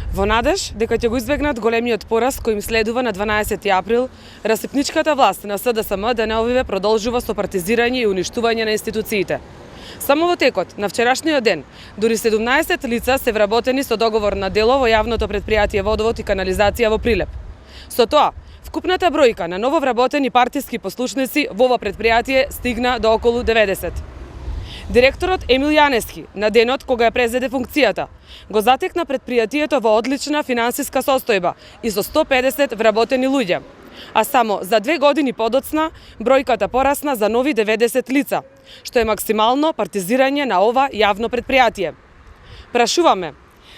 Во надеж дека ќе го избегнат големиот пораст кој им следува на 12 април, расипничката власт на СДСМ ДНО продолжува со партизирање и уништување на институциите. Само во текот на вчерашниот ден, дури 17 лица се вработени со договор на дело во јавното претпријатие Водовод и канализација во Прилеп. Со тоа, вкупната бројка на нововработени партиски послушници во ова претпријатие стигна до околу 90. Директорот Емил Јанески, на денот кога ја презеде функцијата, го затекна предпријатието во одлична финансиска состојба и со 150 вработени луѓе. А само за 2 години подоцна, бројката порасна за нови 90 лица, што е максимално партизирање на ова јавно предпријатие. Прашуваме,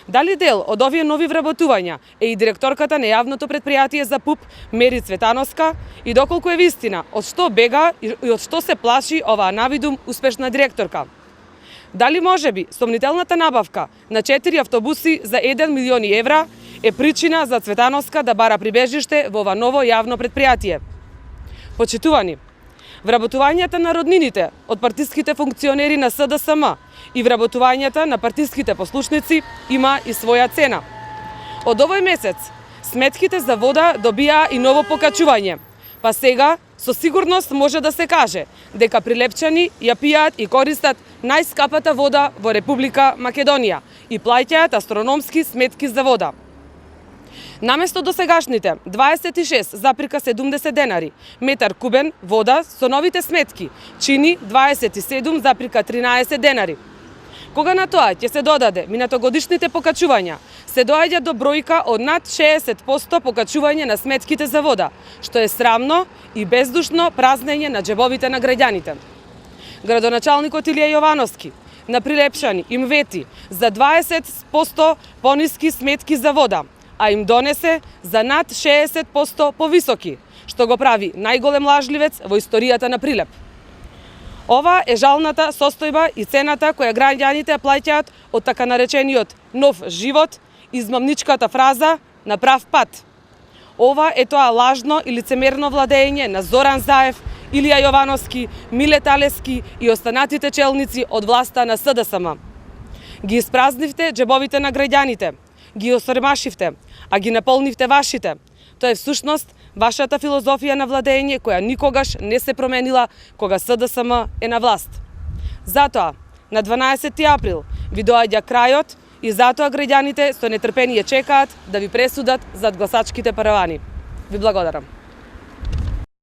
дали дел од овие нови вработувања е и директорката на јавното предпријатие за ПУП Мери Цветановска и доколку е вистина од што бега и од што се плаши оваа навидум успешна директорка? Дали можеби сомнителната набавка на 4 автобуси за 1 милион евра е причина за Цветановска да бара прибежиште во ова ново јавно предпријатие? Почитувани, вработувањата на роднините од партиските функционери на СДСМ и вработувањата на партиските послушници има и своја цена. Од овој месец сметките за вода добија и ново покачување, па сега со сигурност може да се каже дека прилепчани ја пијаат и користат најскапата вода во Република Македонија и плаќаат астрономски сметки за вода. Наместо досегашните 26,70 денари метар кубен вода со новите сметки чини 27,13 денари. Кога на тоа ќе се додаде минатогодишните покачувања, се доаѓа до бројка од над 60% покачување на сметките за вода, што е срамно и бездушно празнење на џебовите на граѓаните. Градоначалникот Илија Јовановски на Прилепчани им вети за 20% пониски сметки за вода, а им донесе за над 60% повисоки, што го прави најголем лажливец во историјата на Прилеп. Ова е жалната состојба и цената која граѓаните плаќаат од така наречениот нов живот, измамничката фраза на прав пат. Ова е тоа лажно и лицемерно владење на Зоран Заев, Илија Јовановски, Миле Талески и останатите челници од власта на СДСМ. Ги испразнивте џебовите на граѓаните, ги осормашивте, а ги наполнивте вашите. Тоа е всушност вашата филозофија на владење која никогаш не се променила кога СДСМ е на власт. Затоа, на 12 април ви доаѓа крајот и затоа граѓаните со нетрпение чекаат да ви пресудат зад гласачките паравани. Ви благодарам.